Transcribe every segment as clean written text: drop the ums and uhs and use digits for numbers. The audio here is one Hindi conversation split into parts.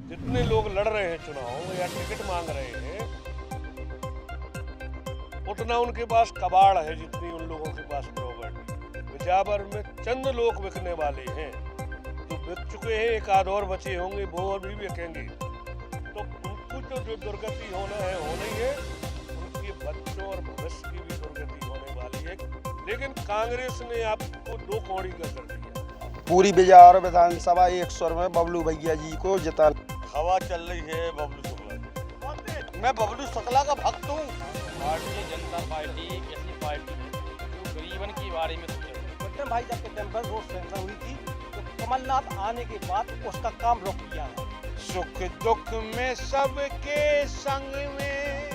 जितने लोग लड़ रहे हैं चुनाव या टिकट मांग रहे हैं, उतना उनके पास कबाड़ है जितनी उन लोगों के पास प्रॉपर्टी। बिजावर में चंद लोग बिकने वाले हैं, जो बिक चुके हैं, एक आध और बचे होंगे, वो अभी बिकेंगे। तो उनको जो दुर्गति होना है होना ही है, उनके बच्चों और भविष्य की भी दुर्गति होने वाली है। लेकिन कांग्रेस ने आपको दो कौड़ी का कर दिया। पूरी बिजावर विधानसभा एक स्वर में बबलू भैया जी को जिता। हवा चल रही है बबलू शुक्ला। मैं बबलू शुक्ला का भक्त हूँ। भारतीय जनता पार्टी एक ऐसी पार्टी है जो गरीबन के बारे में सोचे। विक्रम भाई जब के टाइम पर रोड सेंटर हुई थी तो कमलनाथ आने के बाद उसका काम रोक दिया है। सुख दुख में सबके संग में।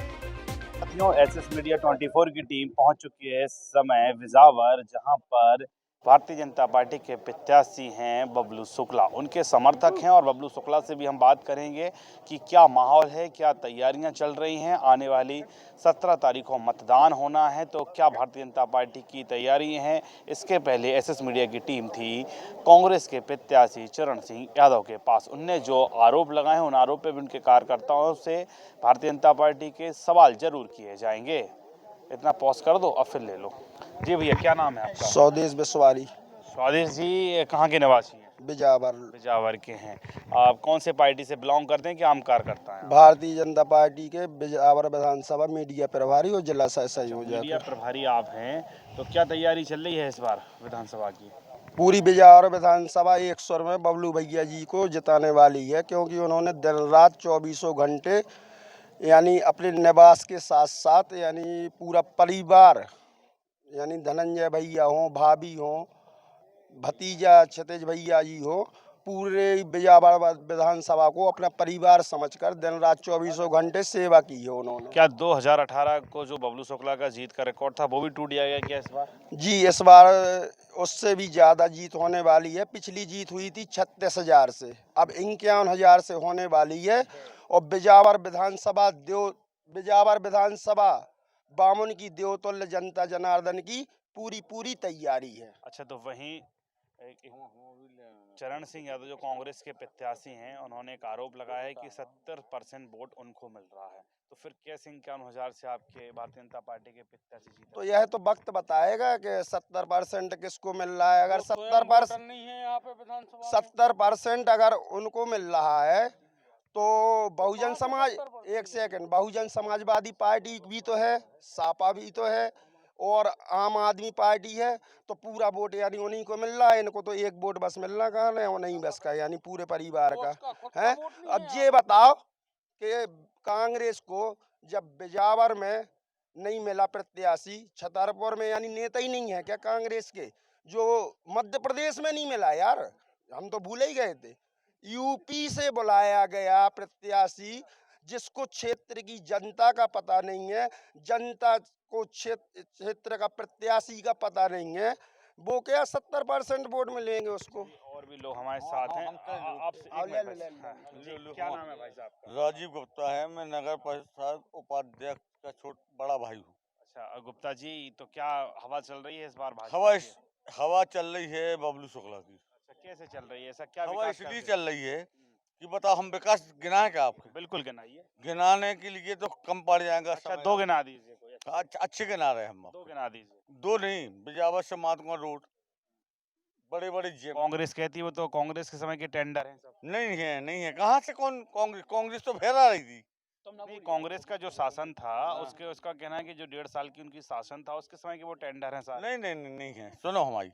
साथियों, एसएस मीडिया 24 की टीम पहुंच चुकी है इस समय बिजावर, जहां पर भारतीय जनता पार्टी के प्रत्याशी हैं बबलू शुक्ला, उनके समर्थक हैं। और बबलू शुक्ला से भी हम बात करेंगे कि क्या माहौल है, क्या तैयारियां चल रही हैं। आने वाली 17 तारीख को मतदान होना है, तो क्या भारतीय जनता पार्टी की तैयारी हैं। इसके पहले एसएस मीडिया की टीम थी कांग्रेस के प्रत्याशी चरण सिंह यादव के पास। उनने जो आरोप लगाए हैं, उन आरोप पर भी उनके कार्यकर्ताओं से भारतीय जनता पार्टी के सवाल जरूर किए जाएंगे। इतना पॉज कर दो और फिर ले लो। जी भैया, क्या नाम है आपका? स्वदेश विश्वारी। स्वादिश जी कहाँ के निवासी हैं? बिजावर। बिजावर के हैं। आप कौन से पार्टी से बिलोंग करते हैं, क्या आम कार्यकर्ता हैं? भारतीय जनता पार्टी के बिजावर विधानसभा मीडिया प्रभारी और जिला संयोजक। मीडिया प्रभारी आप हैं, तो क्या तैयारी चल रही है इस बार विधानसभा की? पूरी बिजावर विधानसभा एक स्वर में बबलू भैया जी को जिताने वाली है, क्योंकि उन्होंने दिन रात 24 घंटे यानी अपने निवास के साथ साथ यानी पूरा परिवार यानी धनंजय भैया हों, भाभी हों, भतीजा क्षितिज भैया जी हो, पूरे बिजावर विधानसभा को अपना परिवार समझकर दिन रात 24 घंटे सेवा की है उन्होंने। क्या 2018 को जो बबलू शुक्ला का जीत का रिकॉर्ड था वो भी टूट जाएगा क्या इस बार? जी, इस बार उससे भी ज़्यादा जीत होने वाली है। पिछली जीत हुई थी 36,000 से, अब 51,000 से होने वाली है। और बिजावर विधानसभा बामुन की देवतुल्य जनता जनार्दन की पूरी तैयारी है। अच्छा, तो वहीं चरण सिंह यादव जो कांग्रेस के प्रत्याशी हैं, उन्होंने एक आरोप लगाया है कि 70% वोट उनको मिल रहा है। तो फिर कैसे 51,000 से आपके भारतीय जनता पार्टी के प्रत्याशी जीते? तो यह तो वक्त बताएगा कि 70% किसको मिल रहा है। अगर 70% नहीं है यहाँ पे विधानसभा 70% अगर उनको मिल रहा है तो बहुजन समाज, एक सेकंड, बहुजन समाजवादी पार्टी भी तो है, सापा भी तो है और आम आदमी पार्टी है। तो पूरा वोट यानी उन्हीं को मिल रहा है। इनको तो एक वोट बस मिलना कहाँ है, उन्हीं बस का यानी पूरे परिवार का है। अब ये बताओ कि कांग्रेस को जब बिजावर में नहीं मिला प्रत्याशी, छतरपुर में यानी नेता ही नहीं है क्या कांग्रेस के, जो मध्य प्रदेश में नहीं मिला यार, हम तो भूल ही गए थे। यूपी से बुलाया गया प्रत्याशी जिसको क्षेत्र की जनता का पता नहीं है, जनता को क्षेत्र का प्रत्याशी का पता नहीं है, वो क्या 70% वोट मिलेंगे उसको। और भी लोग हमारे साथ हैं। आपसे एक मिनट बस। हाँ, जी, क्या नाम है भाई साहब का? राजीव गुप्ता है, मैं नगर परिषद उपाध्यक्ष का बड़ा भाई हूँ। अच्छा गुप्ता जी, तो क्या हवा चल रही है इस बार भाजपा हवा की? हवा चल रही है बबलू शुक्ला की। अच्छा, कैसे चल रही है? ऐसा क्या हवा विकास कर इसलिए रहे चल रही है कि बताओ, हम विकास गिनाए क्या आपके? बिल्कुल गिनाइए। गिनाने के लिए तो कम पड़ जाएगा। अच्छा, दो गिना दीजिए कोई। अच्छे गिना रहे हम। दो गिना दीजिए। दो नहीं, बिजावर से महात्मा रोड, बड़े बड़े कांग्रेस कहती है वो तो कांग्रेस के समय के टेंडर हैं सब। नहीं है कहाँ से कौन कांग्रेस तो फेरा रही थी। नहीं, कांग्रेस का जो शासन था उसका कहना है कि जो 1.5 साल की उनकी शासन था उसके समय के वो टेंडर हैं सारे। नहीं है। सुनो, हमारी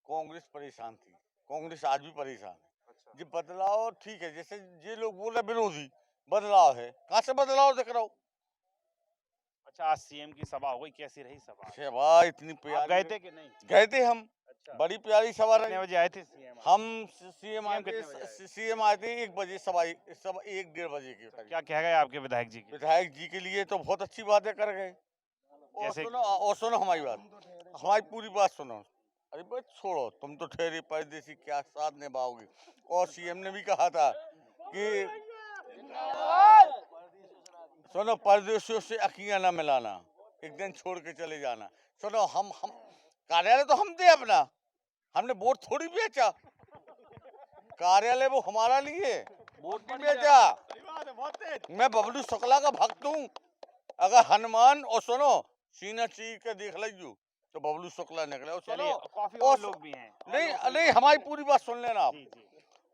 कांग्रेस परेशान थी, कांग्रेस आज भी परेशान है। ये बदलाव ठीक है, जैसे ये लोग बोल रहे विरोधी बदलाव है, कहाँ से बदलाव दिख रहा हो? अच्छा, आज सीएम की सभा हो गई, कैसी रही सभा? सभा इतनी आप प्यारी। गए थे कि नहीं? गए थे हम। अच्छा, बड़ी प्यारी सभा रही। कितने बजे आए थे सीएम? हम सीएम आए कितने बजे थे, सीएम आए थे 1 बजे, सभा 1-1:30 बजे के करीब। क्या कह गए आपके विधायक जी की? विधायक जी के लिए तो बहुत अच्छी बातें कर गए। और सुनो हमारी बात, हमारी पूरी बात सुनो। अरे बस छोड़ो, तुम तो ठहरे परदेसी, क्या साथ निभाओगे। और सीएम ने भी कहा था कि सुनो, परदेशियों से अखियां न मिलाना, एक दिन छोड़ के चले जाना। सुनो, हम कार्यालय तो हम थे अपना, हमने वोट थोड़ी बेचा। कार्यालय वो हमारा लिए, वोट नहीं बेचा। मैं बबलू शुक्ला का भक्त हूँ। अगर हनुमान और सुनो सीना चीर के देख लीजिए तो बबलू शुक्ला निकले। और चलिए, सुनो काफी और और लोग भी हैं। और नहीं लोग भी नहीं, हमारी पूरी बात सुन लेना आप। जी जी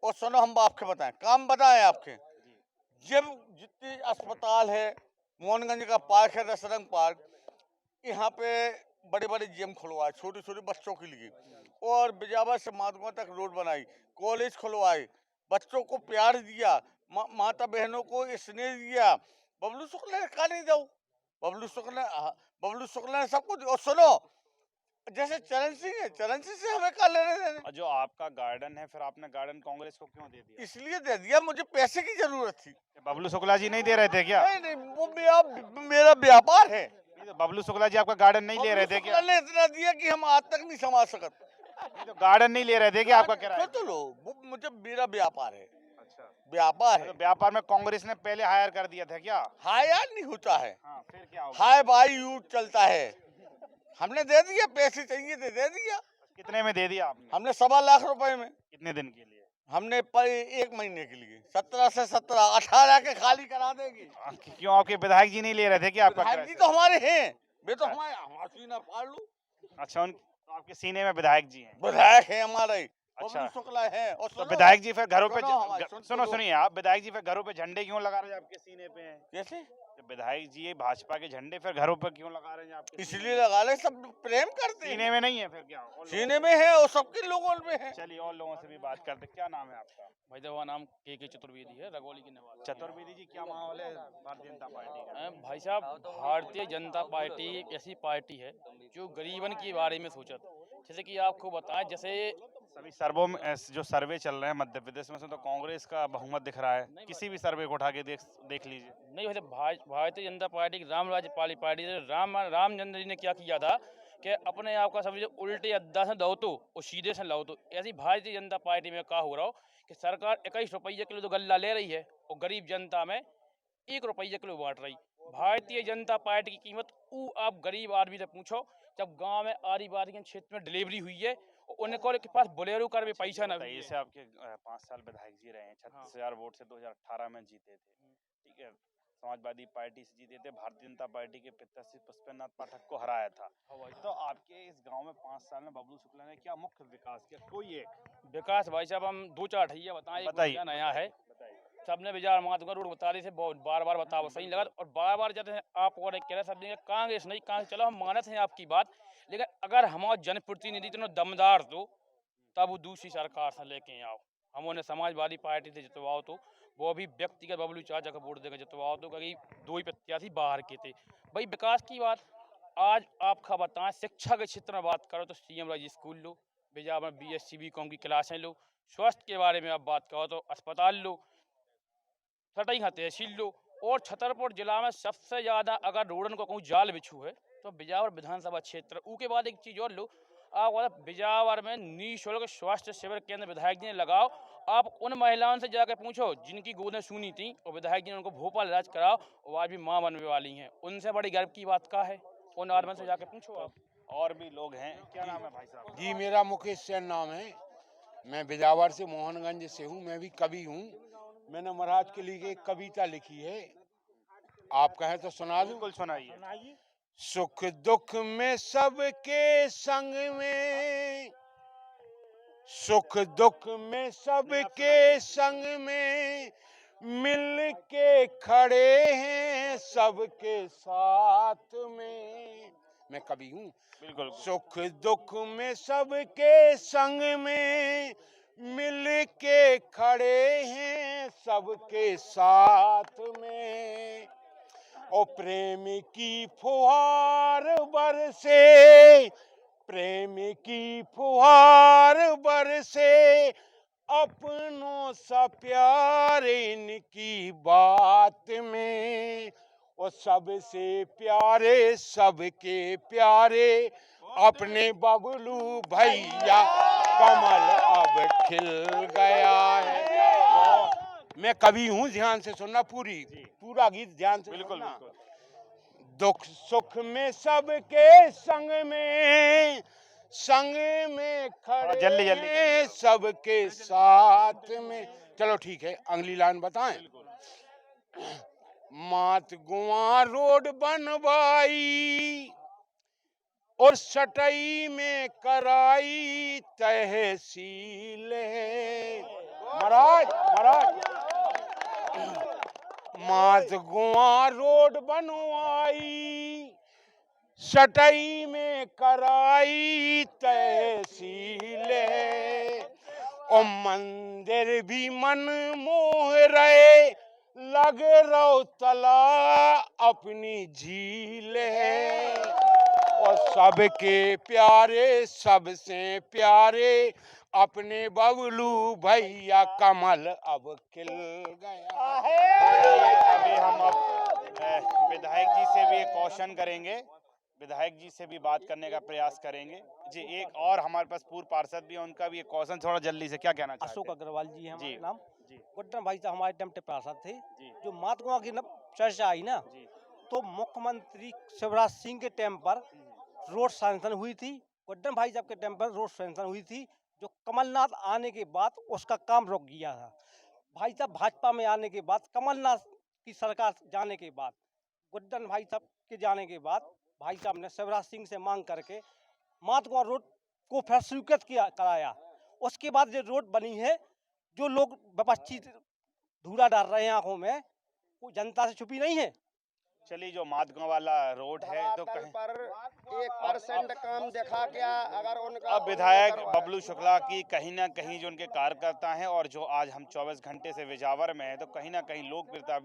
और सुनो, हम आपके बताएं, काम बताएं आपके। जी। जब जितने अस्पताल है, मोहनगंज का पार्क है, रसरंग पार्क, यहाँ पे बड़े बड़े जिम खुलवाए छोटे छोटे बच्चों के लिए, और बिजावर से माधुआ तक रोड बनाई, कॉलेज खुलवाए, बच्चों को प्यार दिया, माता बहनों को स्नेह दिया। बबलू शुक्ला ने का नहीं दो। बबलू शुक्ला ने सब कुछ। और सुनो, जैसे चरण सिंह है, चरण सिंह से हमें का लेने देने। और जो आपका गार्डन है, फिर आपने गार्डन कांग्रेस को क्यों दे दिया? इसलिए दे दिया, मुझे पैसे की जरूरत थी। बबलू शुक्ला जी नहीं दे रहे थे क्या? नहीं नहीं, वो मेरा व्यापार है। नहीं तो बबलू शुक्ला जी आपका गार्डन नहीं ले रहे थे क्या? बबलू शुक्ला ने इतना दिया कि हम आज तक नहीं संभाल सकते। नहीं तो गार्डन नहीं ले रहे थे क्या आपका किराया? तो लो, वो मुझे मेरा व्यापार है। अच्छा, व्यापार है। तो व्यापार में कांग्रेस ने पहले हायर कर दिया था क्या? हायर नहीं होता है, हाँ, फिर क्या होगा? हाई बाई यूज चलता है। हमने दे दिया, पैसे चाहिए थे दे दिया। कितने में दे दिया आपने? हमने 1.25 लाख रुपए में। कितने दिन के लिए? हमने पर 1 महीने के लिए 17 से 17 18 के खाली करा देंगे। क्यों आपके विधायक जी नहीं ले रहे थे क्या आपका विधायक जी किराया? तो हमारे हैं, वे तो हमारे सीना फाड़ लू। अच्छा, उन तो आपके सीने में विधायक जी हैं। विधायक है हमारे, अच्छा। बबलू शुक्ला है। और तो सुनो, विधायक जी फिर घरों पे सुनो हमारी, सुनो सुनिए आप, विधायक जी फिर घरों पे झंडे क्यों लगा रहे हैं आपके सीने पे हैं? कैसे? जब विधायक जी भाजपा के झंडे फिर घरों पे क्यों लगा रहे हैं आपके? इसलिए लगा ले, सब प्रेम करते सीने हैं। में नहीं है फिर क्या? और लोग- सीने में है और सबके लोगों में है। चलिए और लोगों से भी बात करते। क्या नाम है आपका? भाई साहब का नाम के चतुर्वेदी है, रगौली के निवासी हैं। चतुर्वेदी जी, क्या माहौल है भारतीय जनता पार्टी का? भाई साहब, भारतीय जनता पार्टी एक ऐसी पार्टी है जो गरीबन के बारे में सोचत। जैसे कि आपको बताएं, जैसे सभी सर्वों में जो सर्वे चल रहे हैं मध्य प्रदेश में से तो कांग्रेस का बहुमत दिख रहा है। किसी भी सर्वे को उठा के देख लीजिए। नहीं, वैसे भारतीय जनता पार्टी की रामराज्यपाली पार्टी से रामचंद्र जी ने क्या किया था कि अपने आप का सब जो उल्टे अद्दा से दो तो और सीधे से लाओ तो, ऐसी भारतीय जनता पार्टी में क्या हो रहा हो कि सरकार 21 रुपये किलो तो गल्ला ले रही है और गरीब जनता में 1 रुपये किलो बांट रही। भारतीय जनता पार्टी की कीमत आप गरीब आदमी से पूछो, जब गांव में आदिवासी के क्षेत्र में डिलीवरी हुई है और उनको के पास बोलेरो कर भी पैसा न बताइए, से आपके 5 साल विधायक जी रहे हैं, 36,000 वोट से 2018 में जीते थे, ठीक है, समाजवादी पार्टी से जीते थे, भारतीय जनता पार्टी के प्रत्याशी पुष्पेंद्र नाथ पाठक को हराया था। तो आपके इस गांव में 5 साल में बबलू शुक्ला ने क्या मुख्य विकास किया? कोई एक विकास भाई साहब हम 2-4 ठैया बताएं। बताइए। नया है, सबने बाजार माधुका रोड बता रहे थे, बहुत बार बताओ सही लगा, और बार जाते हैं आप और कह रहे सब कांग्रेस नहीं कांग्रेस। चलो हम मानते हैं आपकी बात, लेकिन अगर हमारा जनप्रतिनिधि इतना दमदार तो तब वो दूसरी सरकार से लेके आओ, हम उन्हें समाजवादी पार्टी से जितवाओ तो वो भी व्यक्तिगत बबलू चाचा का वोट देकर जितवाओ तो, क्योंकि 2 ही प्रत्याशी बाहर के थे। भाई विकास की बात आज आपका बताएं, शिक्षा के क्षेत्र में बात करो तो CM राज स्कूल लो, बिजावर में BSc BCom की क्लासें लो, स्वास्थ्य के बारे में आप बात करो तो अस्पताल लो, सटई का तहसील लो, और छतरपुर जिला में सबसे ज़्यादा अगर रोडन को कहूँ जाल बिछू है तो बिजावर विधानसभा क्षेत्र। उसके बाद एक चीज़ और लो, आप बिजावर में निःशुल्क स्वास्थ्य शिविर केंद्र विधायक जी ने लगाओ। आप उन महिलाओं से जाकर पूछो जिनकी गोदें सुनी थी और विधायक जी ने उनको भोपाल इलाज कराओ और आज भी माँ बनने वाली हैं, उनसे बड़ी गर्व की बात का है? उन आदमी से जाकर पूछो आप। और भी लोग हैं। क्या नाम है भाई साहब? जी, मेरा मुकेश सेन नाम है। मैं बिजावर से मोहनगंज से हूँ। मैं भी कवि हूँ। मैंने महाराज के लिए एक कविता लिखी है, आप कहें तो सुना दूं? बिल्कुल सुनाइए। सुख दुख में सबके संग में, सुख दुख में सबके संग में मिल के खड़े हैं सबके साथ में। मैं कवि हूँ। बिल्कुल। सुख दुख में सबके संग में मिल के खड़े हैं सबके साथ में। ओ प्रेम की फुहार बरसे, प्रेम की फुहार बरसे, अपनों सा प्यार इनकी बात में। और सबसे प्यारे सबके प्यारे अपने बबलू भैया, कमल अब खिल गया है। मैं कवि हूँ, ध्यान से सुनना, पूरा गीत ध्यान से बिल्कुल सुनना। बिल्कुल। दुख सुख में सबके संग में खड़े जल्दी हैं सबके साथ में। चलो ठीक है, अगली लाइन बताएं। मात गुआ रोड बनवाई और सटई में कराई तहसील। महाराज महाराज, मात गुआ रोड बनवाई सटई में कराई तहसील। और मंदिर भी मन मोह रहे, लग रहो तला अपनी झील है। और सबके प्यारे सबसे प्यारे अपने बबलू भैया कमल अब खिल गया। अभी हम विधायक जी से भी एक क्वेश्चन करेंगे, विधायक जी से भी बात करने का प्रयास करेंगे। जी, एक और हमारे पास पूर्व पार्षद भी है, उनका भी एक क्वेश्चन थोड़ा जल्दी से, क्या कहना चाहते अशोक हैं? अग्रवाल जी है जी, हमारा नाम। जी, गुड्डन भाई साहब हमारे टाइम पे पार्षद थे। जी, जो महात्मा की चर्चा आई ना, जी, तो मुख्यमंत्री शिवराज सिंह के टाइम पर रोड सैंक्शन हुई थी। गुड्डन भाई साहब के टाइम पर रोड सैंक्शन हुई थी। जो कमलनाथ आने के बाद उसका काम रुक गया था। भाई साहब भाजपा में आने के बाद, कमलनाथ की सरकार जाने के बाद, गुड्डन भाई साहब के जाने के बाद भाई साहब ने शिवराज सिंह से मांग करके महात्मा रोड को फिर स्वीकृत किया कराया। उसके बाद ये रोड बनी है। जो लोग विपक्षी धूरा डाल रहे हैं आंखों में, वो जनता से छुपी नहीं है। चलिए, जो मादगांव वाला रोड है तो धरातल कहीं पर 1% काम देखा क्या अगर उनका अब विधायक बबलू शुक्ला की कहीं ना कहीं जो उनके कार्यकर्ता हैं और जो आज हम 24 घंटे से विजावर में हैं, तो कहीं ना कहीं लोकप्रियता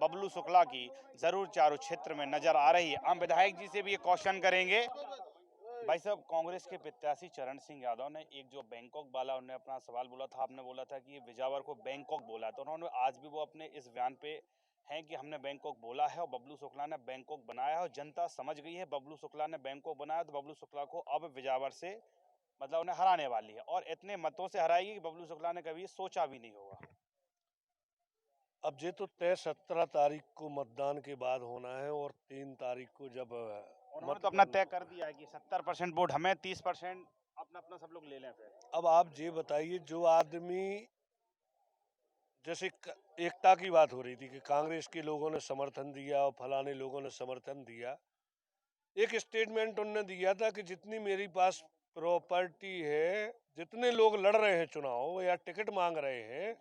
बबलू शुक्ला की जरूर चारों क्षेत्र में नजर आ रही है। हम विधायक जी से भी एक क्वेश्चन करेंगे। भाई साहब, कांग्रेस के प्रत्याशी चरण सिंह यादव ने एक जो बैंकॉक वाला उन्होंने अपना सवाल बोला था, आपने बोला था कि ये विजावर को बैंकॉक बोला, तो उन्होंने आज भी वो अपने इस बयान पे हैं कि हमने बैंकॉक बोला है और बबलू शुक्ला ने बैंकॉक बनाया है और जनता समझ गई है बबलू शुक्ला ने बैंकॉक बनाया, तो बबलू शुक्ला को अब विजावर से मतलब उन्हें हराने वाली है और इतने मतों से हराएगी कि बबलू शुक्ला ने कभी सोचा भी नहीं होगा। अब ये तो तय 17 तारीख को मतदान के बाद होना है और 3 तारीख को जब उन्होंने तो अपना तय कर दिया है कि 70% वोट हमें, 30% अपना अपना सब लोग ले लें। फिर अब आप ये बताइए, जो आदमी जैसे एकता की बात हो रही थी कि कांग्रेस के लोगों ने समर्थन दिया और फलाने लोगों ने समर्थन दिया, एक स्टेटमेंट उन्होंने दिया था कि जितनी मेरे पास प्रॉपर्टी है, जितने लोग लड़ रहे हैं चुनाव या टिकट मांग रहे हैं,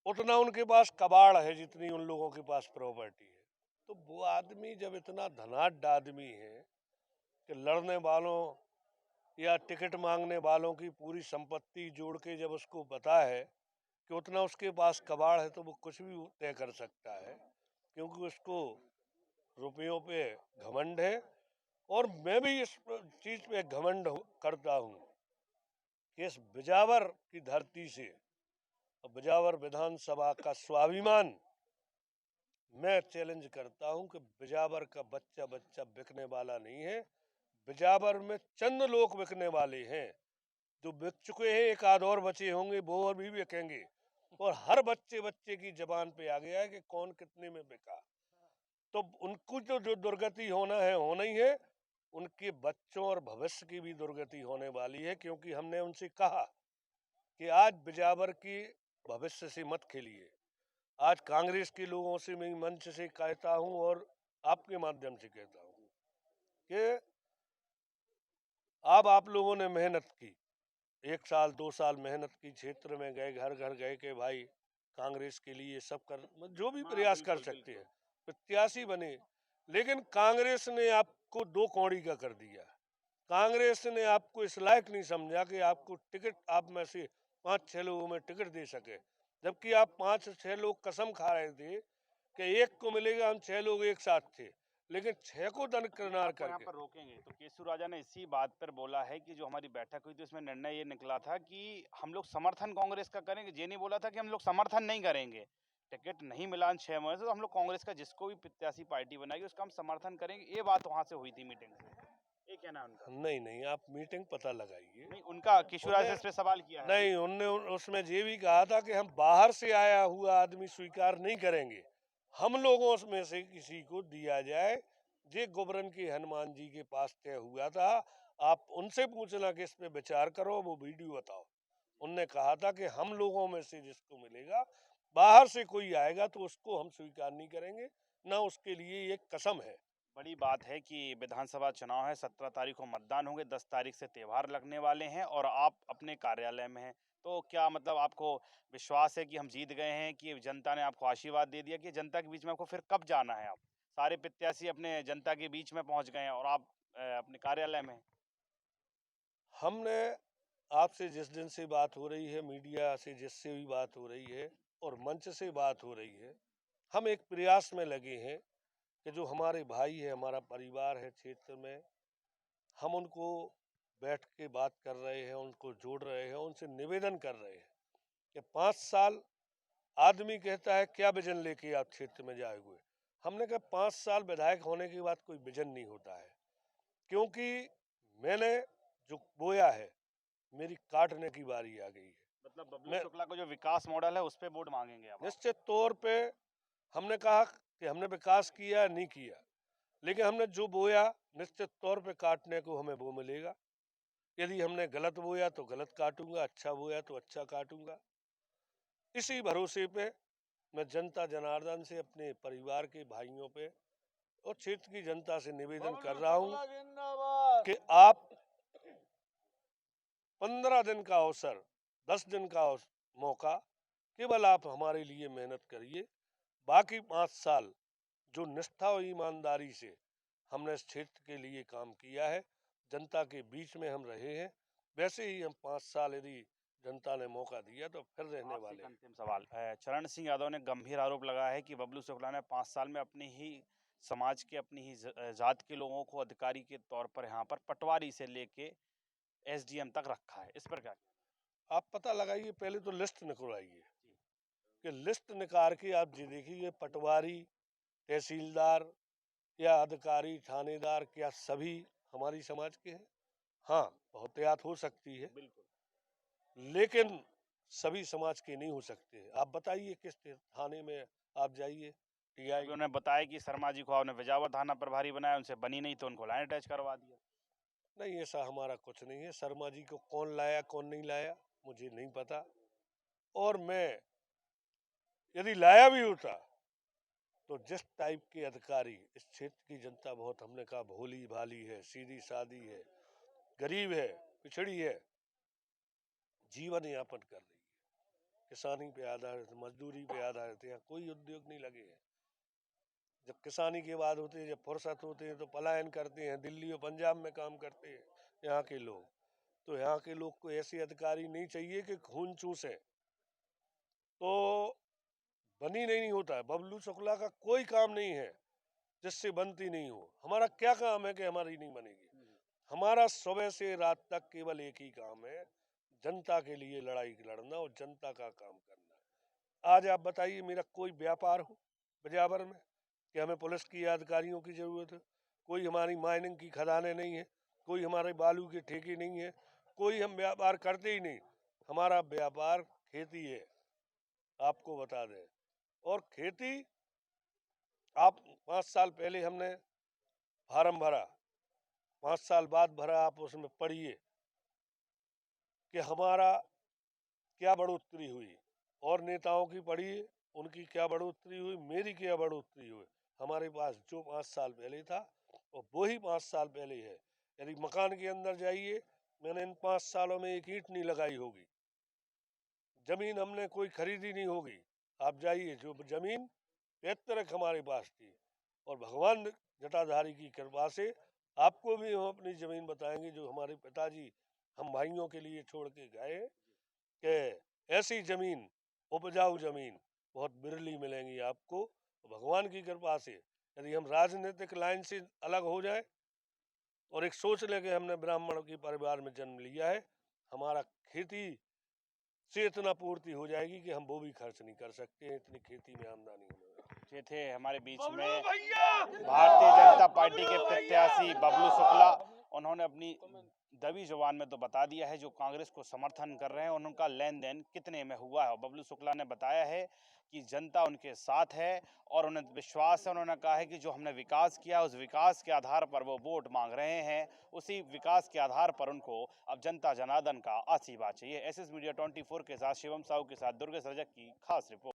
उतना उनके पास कबाड़ है जितनी उन लोगों के पास प्रॉपर्टी है। तो वो आदमी जब इतना धनाढ्य आदमी है कि लड़ने वालों या टिकट मांगने वालों की पूरी संपत्ति जोड़ के जब उसको पता है कि उतना उसके पास कबाड़ है, तो वो कुछ भी तय कर सकता है, क्योंकि उसको रुपयों पे घमंड है। और मैं भी इस चीज पे घमंड करता हूँ कि इस बिजावर की धरती से, बिजावर विधानसभा का स्वाभिमान, मैं चैलेंज करता हूं कि बिजावर का बच्चा बच्चा बिकने वाला नहीं है। बिजावर में चंद लोग बिकने वाले हैं, जो बिक चुके हैं, एक आध और बचे होंगे, वो और भी बिकेंगे। और हर बच्चे बच्चे की जबान पे आ गया है कि कौन कितने में बिका। तो उनको जो दुर्गति होना है होना ही है, उनके बच्चों और भविष्य की भी दुर्गति होने वाली है, क्योंकि हमने उनसे कहा कि आज बिजावर की भविष्य से मत खेलिए। आज कांग्रेस के लोगों से मैं मंच से कहता हूं और आपके माध्यम से कहता हूं कि अब आप लोगों ने मेहनत की, 1 साल 2 साल मेहनत की, क्षेत्र में गए, घर घर गए कि भाई कांग्रेस के लिए सब कर, जो भी प्रयास कर सकते हैं, प्रत्याशी बने, लेकिन कांग्रेस ने आपको 2 कौड़ी का कर दिया। कांग्रेस ने आपको इस लायक नहीं समझा कि आपको टिकट, आप में से 5-6 लोगों में टिकट दे सके, जबकि आप 5-6 लोग कसम खा रहे थे कि एक को मिलेगा, हम 6 लोग एक साथ थे, लेकिन 6 को दरकिनार यहाँ करके। पर रोकेंगे तो केसु राजा ने इसी बात पर बोला है कि जो हमारी बैठक हुई थी उसमें निर्णय ये निकला था कि हम लोग समर्थन कांग्रेस का करेंगे। ये नहीं बोला था कि हम लोग समर्थन नहीं करेंगे, टिकट नहीं मिला 6 महीने से, तो हम लोग कांग्रेस का जिसको भी प्रत्याशी पार्टी बनाएगी उसका हम समर्थन करेंगे। ये बात वहां से हुई थी मीटिंग से, ये कहना है उनका। नहीं, आप मीटिंग पता लगाइए। नहीं, उनका किशोराज ने इस पे सवाल किया है। नहीं, उनने उसमें ये भी कहा था कि हम बाहर से आया हुआ आदमी स्वीकार नहीं करेंगे, हम लोगों में से किसी को दिया जाए। ये गोबरन के हनुमान जी के पास तय हुआ था, आप उनसे पूछना कि इस पे विचार करो, वो वीडियो बताओ। उनने कहा था कि हम लोगों में से जिसको मिलेगा, बाहर से कोई आएगा तो उसको हम स्वीकार नहीं करेंगे, ना उसके लिए ये कसम है। बड़ी बात है कि विधानसभा चुनाव है, 17 तारीख को मतदान होंगे, 10 तारीख से त्योहार लगने वाले हैं और आप अपने कार्यालय में हैं। तो क्या मतलब आपको विश्वास है कि हम जीत गए हैं, कि जनता ने आपको आशीर्वाद दे दिया, कि जनता के बीच में आपको फिर कब जाना है? आप सारे प्रत्याशी अपने जनता के बीच में पहुंच गए हैं और आप अपने कार्यालय में हैं। हमने आपसे जिस दिन से बात हो रही है, मीडिया से जिससे भी बात हो रही है और मंच से बात हो रही है, हम एक प्रयास में लगे हैं कि जो हमारे भाई है, हमारा परिवार है क्षेत्र में, हम उनको बैठ के बात कर रहे हैं, उनको जोड़ रहे हैं, उनसे निवेदन कर रहे हैं कि 5 साल आदमी कहता है क्या विजन लेके आप क्षेत्र में जाओगे। हमने कहा 5 साल विधायक होने के बाद कोई विजन नहीं होता है, क्योंकि मैंने जो बोया है, मेरी काटने की बारी आ गई है। मतलब बबलू मैं शुक्ला को जो विकास मॉडल है उस पे वोट मांगेंगे आप? निश्चित तौर पे हमने कहा कि हमने विकास किया नहीं किया, लेकिन हमने जो बोया निश्चित तौर पे काटने को हमें वो मिलेगा। यदि हमने गलत बोया तो गलत काटूंगा, अच्छा बोया तो अच्छा काटूंगा। इसी भरोसे पे मैं जनता जनार्दन से, अपने परिवार के भाइयों पे और क्षेत्र की जनता से निवेदन कर रहा हूं कि आप 15 दिन का अवसर, 10 दिन का मौका केवल आप हमारे लिए मेहनत करिए। बाकी 5 साल जो निष्ठा और ईमानदारी से हमने इस क्षेत्र के लिए काम किया है, जनता के बीच में हम रहे हैं, वैसे ही हम 5 साल यदि जनता ने मौका दिया तो फिर रहने आपसे वाले एक हैं। अंतिम सवाल चरण सिंह यादव ने गंभीर आरोप लगाया है कि बबलू शुक्ला ने 5 साल में अपनी ही समाज के, अपनी ही जात के लोगों को अधिकारी के तौर पर यहाँ पर पटवारी से लेके एसडीएम तक रखा है। इस पर क्या? आप पता लगाइए, पहले तो लिस्ट निकलवाइए कि लिस्ट निकाल के आप जी देखिए पटवारी, तहसीलदार या अधिकारी, थानेदार क्या सभी हमारी समाज के हैं? हाँ, बहुतायत हो सकती है, लेकिन सभी समाज के नहीं हो सकते। आप बताइए किस थाने में आप जाइए, टीआई। अभी उन्होंने बताया कि शर्मा जी को आपने विजावर थाना प्रभारी बनाया, उनसे बनी नहीं तो उनको लाइन अटैच करवा दिया। नहीं, ऐसा हमारा कुछ नहीं है। शर्मा जी को कौन लाया कौन नहीं लाया मुझे नहीं पता, और मैं यदि लाया भी होता तो जिस टाइप के अधिकारी, इस क्षेत्र की जनता बहुत, हमने कहा, भोली भाली है, सीधी सादी है, गरीब है, पिछड़ी है, जीवन यापन कर रही है, किसानी पे आधारित, मजदूरी पे आधारित, यहाँ कोई उद्योग नहीं लगे हैं। जब किसानी के बाद होते हैं, जब फुर्सत होते हैं तो पलायन करते हैं, दिल्ली और पंजाब में काम करते हैं यहाँ के लोग। तो यहाँ के लोग को ऐसे अधिकारी नहीं चाहिए कि खून चूसे, तो बनी नहीं होता है। बबलू शुक्ला का कोई काम नहीं है जिससे बनती नहीं हो। हमारा क्या काम है कि हमारी नहीं बनेगी? हमारा सुबह से रात तक केवल एक ही काम है, जनता के लिए लड़ाई लड़ना और जनता का काम करना। आज आप बताइए, मेरा कोई व्यापार हो बिजावर में कि हमें पुलिस की अधिकारियों की जरूरत है? कोई हमारी माइनिंग की खदानें नहीं है, कोई हमारे बालू के ठेके नहीं है, कोई हम व्यापार करते ही नहीं। हमारा व्यापार खेती है, आपको बता दें। और खेती, आप 5 साल पहले हमने फार्म भरा, 5 साल बाद भरा, आप उसमें पढ़िए कि हमारा क्या बढ़ोतरी हुई, और नेताओं की पढ़िए उनकी क्या बढ़ोतरी हुई, मेरी क्या बढ़ोतरी हुई। हमारे पास जो 5 साल पहले था और वही 5 साल पहले है। यदि मकान के अंदर जाइए, मैंने इन 5 सालों में एक ईंट नहीं लगाई होगी, जमीन हमने कोई खरीदी नहीं होगी। आप जाइए, जो जमीन पैतृक हमारे पास थी, और भगवान जटाधारी की कृपा से आपको भी हम अपनी जमीन बताएंगे जो हमारे पिताजी हम भाइयों के लिए छोड़ के गए, कि ऐसी जमीन, उपजाऊ जमीन बहुत बिरली मिलेंगी आपको भगवान की कृपा से। यदि हम राजनीतिक लाइन से अलग हो जाए और एक सोच ले कि हमने ब्राह्मण के परिवार में जन्म लिया है, हमारा खेती से इतना पूर्ति हो जाएगी कि हम वो भी खर्च नहीं कर सकते हैं, इतनी खेती में आमदनी होने। ये थे हमारे बीच में भारतीय जनता पार्टी के प्रत्याशी बबलू शुक्ला। उन्होंने अपनी दबी जुबान में तो बता दिया है जो कांग्रेस को समर्थन कर रहे हैं, उनका लेन देन कितने में हुआ है। बबलू शुक्ला ने बताया है कि जनता उनके साथ है और उन्हें विश्वास है। उन्होंने कहा है कि जो हमने विकास किया उस विकास के आधार पर वो वोट मांग रहे हैं, उसी विकास के आधार पर उनको अब जनता जनार्दन का आशीर्वाद चाहिए। एसएस मीडिया 24 के साथ शिवम साहू के साथ दुर्गेश रजक की खास रिपोर्ट।